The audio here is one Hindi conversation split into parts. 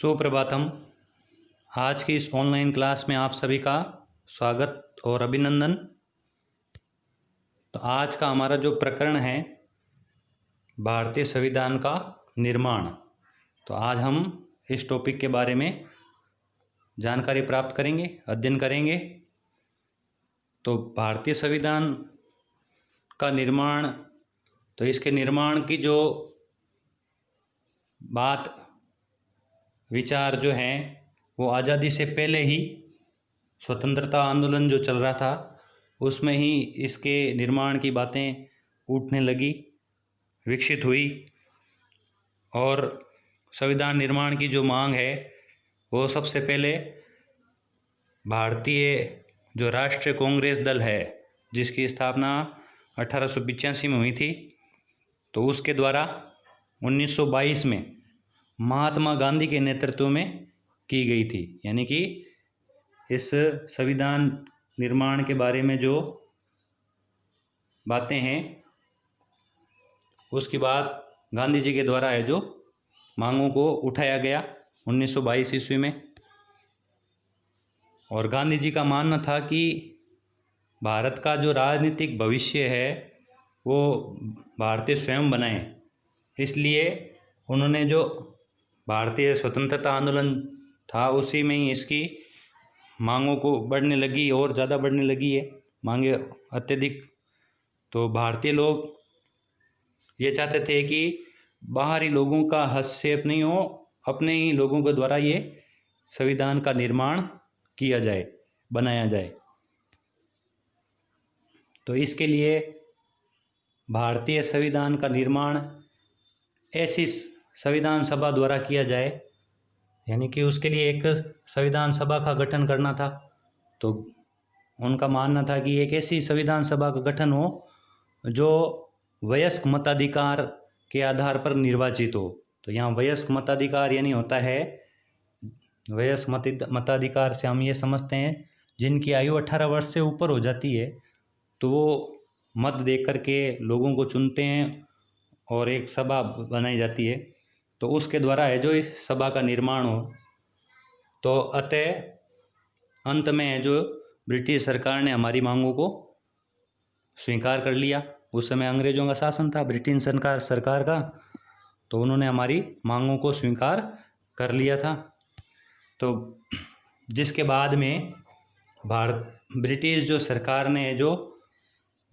सुप्रभातम। आज की इस ऑनलाइन क्लास में आप सभी का स्वागत और अभिनंदन। तो आज का हमारा जो प्रकरण है भारतीय संविधान का निर्माण, तो आज हम इस टॉपिक के बारे में जानकारी प्राप्त करेंगे, अध्ययन करेंगे। तो भारतीय संविधान का निर्माण, तो इसके निर्माण की जो बात विचार जो हैं वो आज़ादी से पहले ही स्वतंत्रता आंदोलन जो चल रहा था उसमें ही इसके निर्माण की बातें उठने लगी, विकसित हुई। और संविधान निर्माण की जो मांग है वो सबसे पहले भारतीय जो राष्ट्रीय कांग्रेस दल है जिसकी स्थापना 1885 में हुई थी, तो उसके द्वारा 1922 में महात्मा गांधी के नेतृत्व में की गई थी। यानी कि इस संविधान निर्माण के बारे में जो बातें हैं उसकी बात गांधी जी के द्वारा है जो मांगों को उठाया गया 1922 ईस्वी में। और गांधी जी का मानना था कि भारत का जो राजनीतिक भविष्य है वो भारतीय स्वयं बनाएं, इसलिए उन्होंने जो भारतीय स्वतंत्रता आंदोलन था उसी में ही इसकी मांगों को बढ़ने लगी और ज़्यादा बढ़ने लगी है मांगे अत्यधिक। तो भारतीय लोग ये चाहते थे कि बाहरी लोगों का हस्तक्षेप नहीं हो, अपने ही लोगों के द्वारा ये संविधान का निर्माण किया जाए, बनाया जाए। तो इसके लिए भारतीय संविधान का निर्माण ऐसी संविधान सभा द्वारा किया जाए, यानी कि उसके लिए एक संविधान सभा का गठन करना था। तो उनका मानना था कि एक ऐसी संविधान सभा का गठन हो जो वयस्क मताधिकार के आधार पर निर्वाचित हो। तो यहाँ वयस्क मताधिकार यानी होता है, वयस्क मताधिकार से हम ये समझते हैं जिनकी आयु 18 वर्ष से ऊपर हो जाती है तो वो मत दे कर के लोगों को चुनते हैं और एक सभा बनाई जाती है। तो उसके द्वारा है जो इस सभा का निर्माण हो। तो अतः अंत में है जो ब्रिटिश सरकार ने हमारी मांगों को स्वीकार कर लिया। उस समय अंग्रेज़ों का शासन था, ब्रिटिश सरकार का, तो उन्होंने हमारी मांगों को स्वीकार कर लिया था। तो जिसके बाद में ब्रिटिश जो सरकार ने जो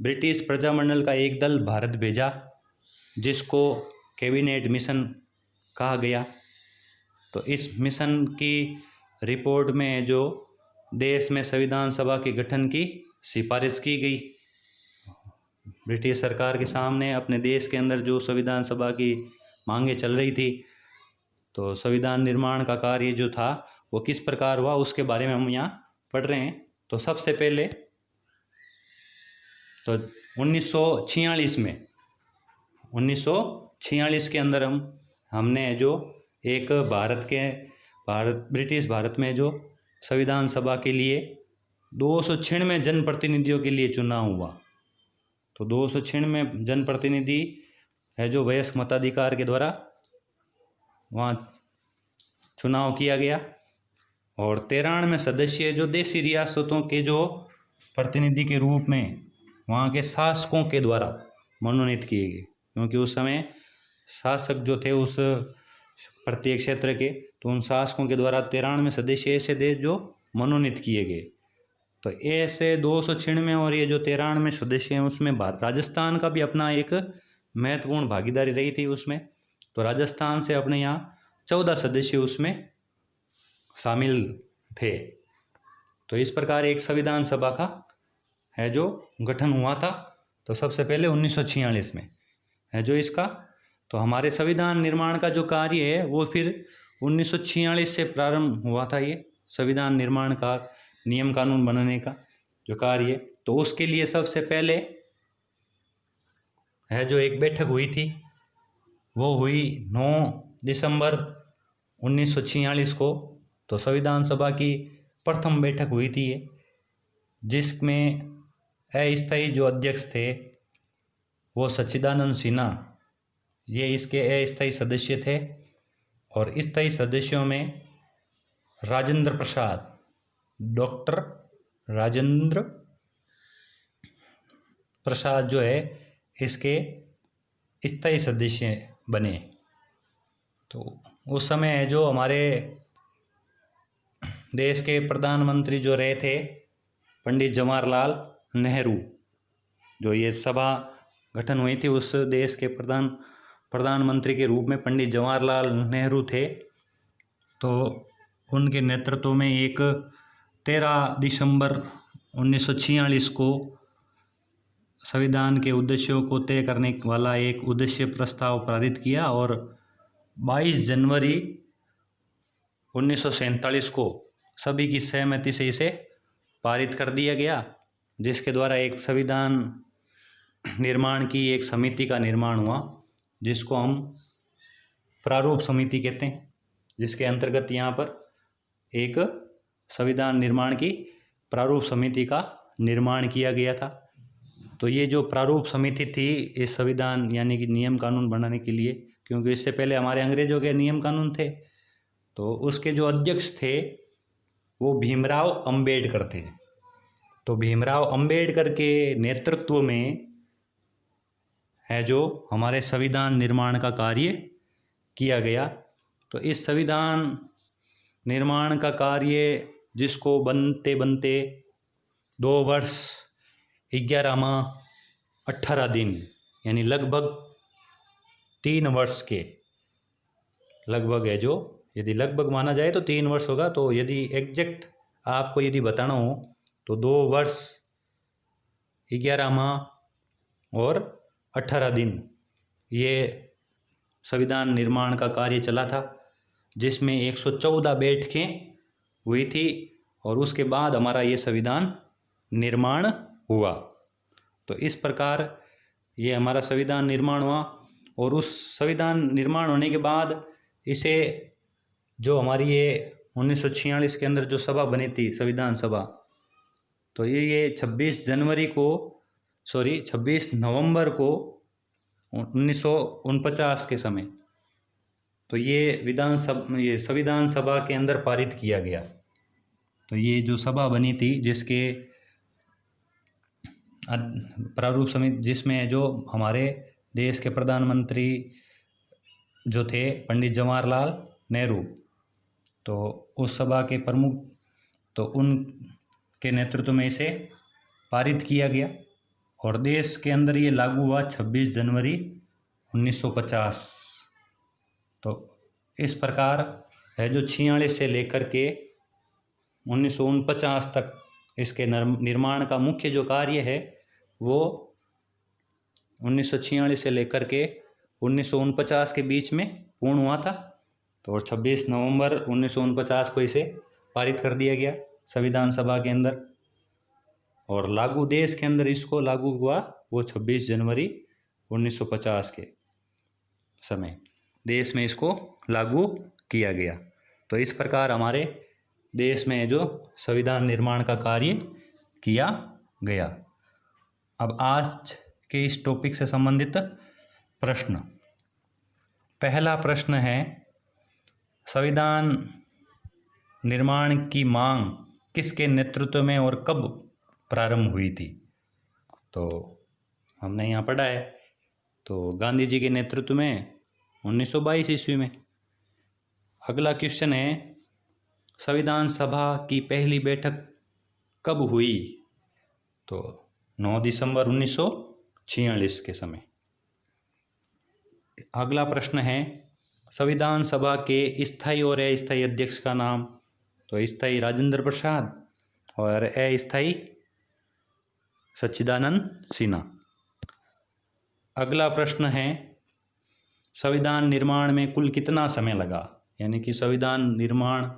ब्रिटिश प्रजामंडल का एक दल भारत भेजा जिसको कैबिनेट मिशन कहा गया। तो इस मिशन की रिपोर्ट में जो देश में संविधान सभा के गठन की सिफारिश की गई। ब्रिटिश सरकार के सामने अपने देश के अंदर जो संविधान सभा की मांगें चल रही थी, तो संविधान निर्माण का कार्य जो था वो किस प्रकार हुआ उसके बारे में हम यहाँ पढ़ रहे हैं। तो सबसे पहले तो 1946 के अंदर हमने जो एक ब्रिटिश भारत में जो संविधान सभा के लिए 296 जनप्रतिनिधियों के लिए चुनाव हुआ। तो 296 जनप्रतिनिधि है जो वयस्क मताधिकार के द्वारा वहाँ चुनाव किया गया। और 93 सदस्य जो देशी रियासतों के जो प्रतिनिधि के रूप में वहाँ के शासकों के द्वारा मनोनीत किए गए, क्योंकि उस समय शासक जो थे उस प्रत्येक क्षेत्र के, तो उन शासकों के द्वारा 93 सदस्य ऐसे थे जो मनोनीत किए गए। तो ऐसे 296 और ये जो 93 सदस्य हैं उसमें राजस्थान का भी अपना एक महत्वपूर्ण भागीदारी रही थी उसमें। तो राजस्थान से अपने यहाँ 14 सदस्य उसमें शामिल थे। तो इस प्रकार एक संविधान सभा का है जो गठन हुआ था। तो सबसे पहले 1946 में है जो इसका, तो हमारे संविधान निर्माण का जो कार्य है वो फिर 1946 से प्रारंभ हुआ था। ये संविधान निर्माण का नियम कानून बनाने का जो कार्य, तो उसके लिए सबसे पहले है जो एक बैठक हुई थी वो हुई 9 दिसंबर 1946 को। तो संविधान सभा की प्रथम बैठक हुई थी ये, जिसमें अस्थायी जो अध्यक्ष थे वो सच्चिदानंद सिन्हा, ये इसके अस्थायी सदस्य थे। और स्थायी सदस्यों में राजेंद्र प्रसाद, डॉक्टर राजेंद्र प्रसाद जो है इसके स्थायी सदस्य बने। तो उस समय जो हमारे देश के प्रधानमंत्री जो रहे थे पंडित जवाहरलाल नेहरू, जो ये सभा गठन हुई थी उस देश के प्रधानमंत्री के रूप में पंडित जवाहरलाल नेहरू थे। तो उनके नेतृत्व में एक 13 दिसंबर 1946 को संविधान के उद्देश्यों को तय करने वाला एक उद्देश्य प्रस्ताव पारित किया और 22 जनवरी 1947 को सभी की सहमति से इसे पारित कर दिया गया, जिसके द्वारा एक संविधान निर्माण की एक समिति का निर्माण हुआ, जिसको हम प्रारूप समिति कहते हैं, जिसके अंतर्गत यहाँ पर एक संविधान निर्माण की प्रारूप समिति का निर्माण किया गया था। तो ये जो प्रारूप समिति थी इस संविधान यानी कि नियम कानून बनाने के लिए, क्योंकि इससे पहले हमारे अंग्रेजों के नियम कानून थे, तो उसके जो अध्यक्ष थे वो भीमराव अंबेडकर थे। तो भीमराव अंबेडकर के नेतृत्व में है जो हमारे संविधान निर्माण का कार्य किया गया। तो इस संविधान निर्माण का कार्य जिसको बनते बनते 2 वर्ष 11 माह 18 दिन यानी लगभग 3 वर्ष के लगभग है, जो यदि लगभग माना जाए तो 3 वर्ष होगा। तो यदि एग्जैक्ट आपको यदि बताना हो तो 2 वर्ष 11 माह और 18 दिन ये संविधान निर्माण का कार्य चला था, जिसमें 114 बैठकें हुई थी और उसके बाद हमारा ये संविधान निर्माण हुआ। तो इस प्रकार ये हमारा संविधान निर्माण हुआ और उस संविधान निर्माण होने के बाद इसे जो हमारी ये 1946 के अंदर जो सभा बनी थी संविधान सभा, तो ये 26 नवंबर को 1949 के समय तो ये संविधान सभा के अंदर पारित किया गया। तो ये जो सभा बनी थी जिसके प्रारूप समिति, जिसमें जो हमारे देश के प्रधानमंत्री जो थे पंडित जवाहरलाल नेहरू, तो उस सभा के प्रमुख, तो उनके नेतृत्व में इसे पारित किया गया और देश के अंदर ये लागू हुआ 26 जनवरी 1950। तो इस प्रकार है जो 46 से लेकर के 1949 तक इसके निर्माण का मुख्य जो कार्य है वो 1946 से लेकर के 1949 के बीच में पूर्ण हुआ था। तो और 26 नवंबर 1949 को इसे पारित कर दिया गया संविधान सभा के अंदर और लागू देश के अंदर इसको लागू हुआ वो 26 जनवरी 1950 के समय देश में इसको लागू किया गया। तो इस प्रकार हमारे देश में जो संविधान निर्माण का कार्य किया गया। अब आज के इस टॉपिक से संबंधित प्रश्न। पहला प्रश्न है, संविधान निर्माण की मांग किसके नेतृत्व में और कब प्रारंभ हुई थी? तो हमने यहाँ पढ़ा है, तो गांधी जी के नेतृत्व में 1922 ईस्वी में। अगला क्वेश्चन है, संविधान सभा की पहली बैठक कब हुई? तो 9 दिसंबर 1946 के समय। अगला प्रश्न है, संविधान सभा के स्थायी और अस्थायी अध्यक्ष का नाम? तो स्थायी राजेंद्र प्रसाद और अस्थायी सच्चिदानंद सिन्हा। अगला प्रश्न है, संविधान निर्माण में कुल कितना समय लगा? यानी कि संविधान निर्माण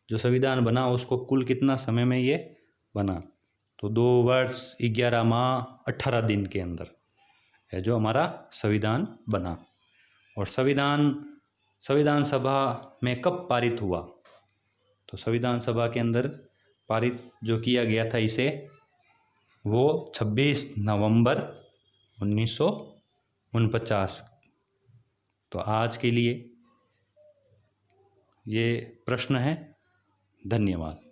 जो संविधान बना उसको कुल कितना समय में ये बना? तो 2 वर्ष 11 माह 18 दिन के अंदर है जो हमारा संविधान बना। और संविधान सभा में कब पारित हुआ? तो संविधान सभा के अंदर पारित जो किया गया था इसे वो 26 नवंबर 1949। तो आज के लिए ये प्रश्न है। धन्यवाद।